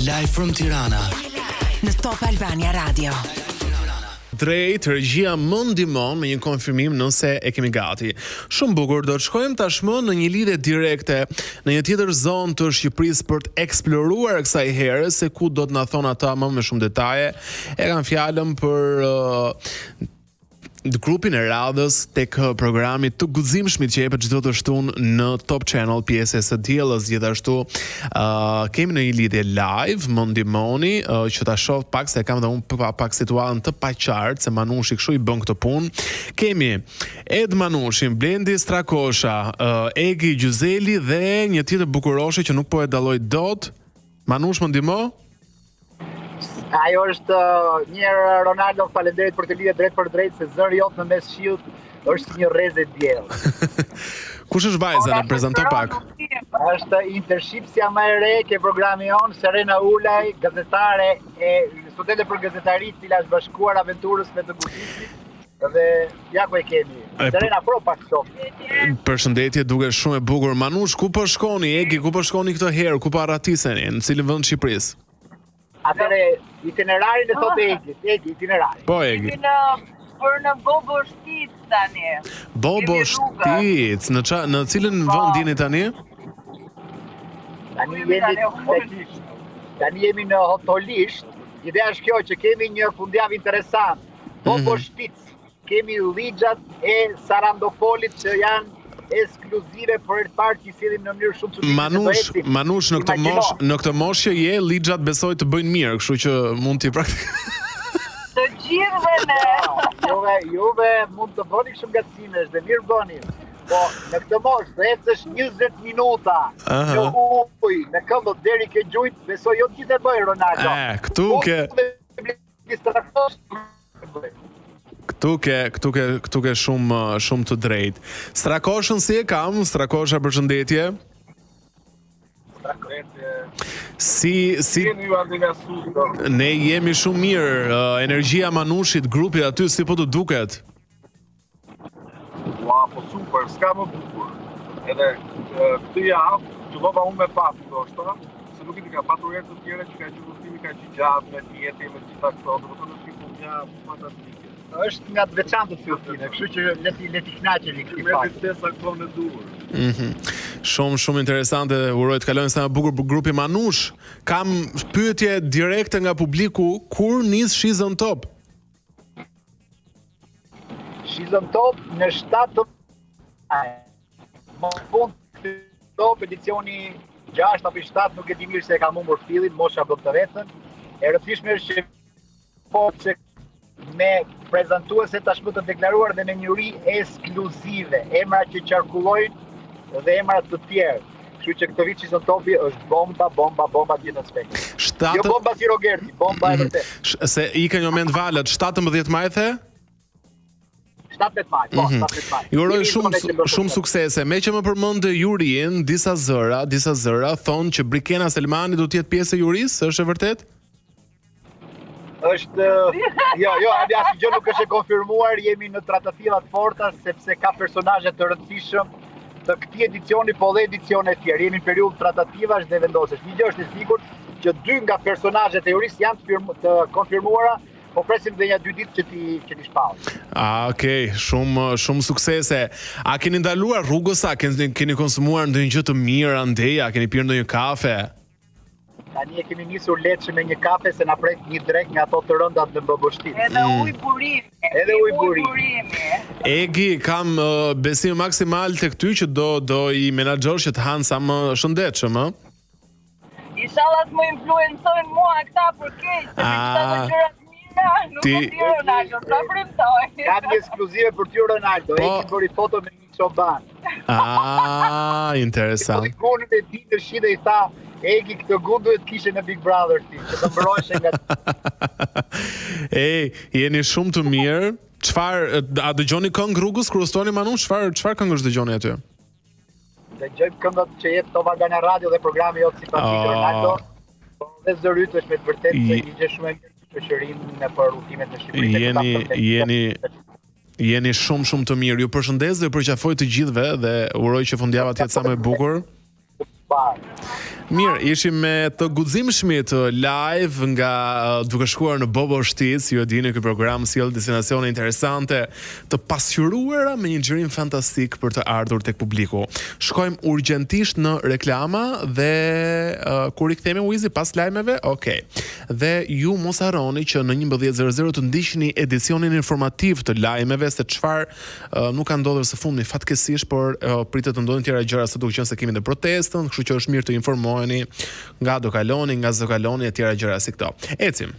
Live from Tirana në Top Albania Radio. Drejt, regjia më ndihmon me një konfirmim nëse e kemi gati. Shumë bukur, do të shkojmë tashmë në një lidhje direkte në një tjetër zonë të Shqipërisë për të eksploruar kësaj here se ku do të na thonë ata më me shumë detaje. E kanë fjalën për grupin e radhës tek programi të guximshmit që jepet çdo të shtunë në Top Channel, pjesë e së diellës. Gjithashtu kemi në një lidhje live, më ndihmoni që ta shoh pak se kam dhe unë pak situatën të paqartë se Manushi kështu i bën këtë punë. Kemi Ed Manushin, Blendi Strakosha, Egi Gjuzeli dhe një tjetër bukuroshe që nuk po e dalloj dot. Manush, më ndihmo? Ajo është njërë Ronaldo, faleminderit për të lidhje drejt për drejt se zëri jot në mes shiut është një rrezë diell. Kush është vajza, na prezanto pak? Është internshipsja më e re ke programi on, Serena Ulaj, gazetare e studente për gazetari, cila është bashkuar aventurës me të guzimit. Dhe ja ku e kemi. Serena pro pak stop. Përshëndetje, duke shumë e bukur. Manush, ku po shkoni? Egi, ku po shkoni këtë herë? Ku po arratiseni? Në cilin vend të Shqipërisë? Atëre, itinerarin e thot Egi, itinerari. Po, Egi. Për në Bobo Shtic tani. Bobo Shtic, në cilin vend jeni tani? Tani jemi në Hotolisht. Ideja është kjo që kemi një fundjavë interesant. Bobo Shtic, kemi ligjat e Sarandopolit që janë ekskluzive për të parë që sillim në mënyrë shumë çuditshme. Manush në këtë moshë që je, ligjat besoj të bëjnë mirë, kështu që mund t'i Të gjithëve ne. Juve mund të bëni shumë gatsimesh dhe mirë bëni. Po në këtë moshë të ecësh 20 minuta në ujë, në këmbë deri ke gjujt, besoj jo të gjithë e bëjnë Ronaldo. Këtu ke shumë të drejtë. Strakoshën si e kam? Strakosha, përshëndetje. Si ne jemi shumë mirë. Energjia Manushit, grupit aty si po të duket? Ua, po super, s'ka më bukur. Edhe këtë javë, fillova unë me patë ndoshta, se nuk i ka patur herë të tjera që ka qenë udhëtimi ka qenë gjatë me dietë me gjitha këto, domethënë është një fundjavë fantastike. Është nga të veçantë të filltime, kështu që leti kënaqeni këtij fakti. Me stesa këto në dur. Shumë interesante, uroj të kalojnë sa më bukur për grupi Manush. Kam pyetje direkte nga publiku, kur nis Shizon Top? Shizon Top në 7 më fund Top edicioni 6 apo 7, nuk e di mirë se e kam humbur fillin, mosha bën të vetën. E rëndësishme është që po që me prezantuese tashmë të deklaruar dhe me njëri ekskluzive, emra që qarkullojnë dhe emra të tjerë. Kështu që këtë vit Shizon Topi është bomba gjithë aspekte. Jo bomba si Rogerti, bomba e vërtet. Se i ka një moment valet, 17 maj the? 17 maj, po, 17 maj. Ju uroj shumë suksese. Me që më përmend jurin, disa zëra thonë që Brikena Selmani do të jetë pjesë e jurisë, është e vërtet? Është asnjë gjë nuk është e konfirmuar, jemi në tratativa të forta sepse ka personazhe të rëndësishëm të këtij edicioni, po dhe edicione të tjerë. Jemi në periudhë tratativash dhe vendosjesh. Një gjë është e sigurt që 2 nga personazhet e jurisë janë të konfirmuara, po presim dhe një 2 ditë që ti shpall. Okej, shumë suksese. A keni ndaluar rrugës, a keni konsumuar ndonjë gjë të mirë andej, a keni pirë ndonjë kafe? Tani e kemi nisur Lecce me një kafe se na pret një drek nga ato të rëndat në Boboshtit. Edhe ujë burimi. Egi, kam besim maksimal tek ty që do i menaxhosh që të hanë sa më shëndetshëm, ë? Inshallah të më influencojnë mua këta për keq, se këta të gjërat mira, nuk e di Ronaldo, sa premtoj. Kam një ekskluzive për ty Ronaldo, Egi bëri foto me një çoban. Interesant. Po ikon me ditë shi dhe i tha Egi, këtë gund duhet kishe në Big Brother ti, që të mbroheshe nga... Jeni shumë të mirë. A dëgjoni këngë rrugës kur ustoni Manush? Çfarë këngësh dëgjoni aty? Dëgjojmë këngët që jep Top Albania Radio dhe programi jot simpatik Ronaldo. Dhe zëryt është me të vërtetë se një gjë shumë e mirë për shoqërinë në për udhëtimet në Shqipëri. Jeni shumë të mirë. Ju përshëndes dhe ju përqafoj të gjithëve dhe uroj që fundjava të jetë sa më e bukur. Mirë, ishim me të guximshmit live nga duke shkuar në Bobo Shtic, ju e dini ky program sjell destinacione interesante, të pasqyruara me një xhirim fantastik për të ardhur tek publiku. Shkojmë urgjentisht në reklama dhe kur i kthehemi Wizi pas lajmeve, okay. Dhe ju mos harroni që në 11:00 të ndiqni edicionin informativ të lajmeve se çfarë nuk ka ndodhur së fundmi fatkeqësisht, por pritet të ndodhin tjera gjëra se duke qenë se kemi në protestën, kështu që është mirë të informoheni nga do kaloni, nga zë kaloni e tjera gjëra si këto. Ecim.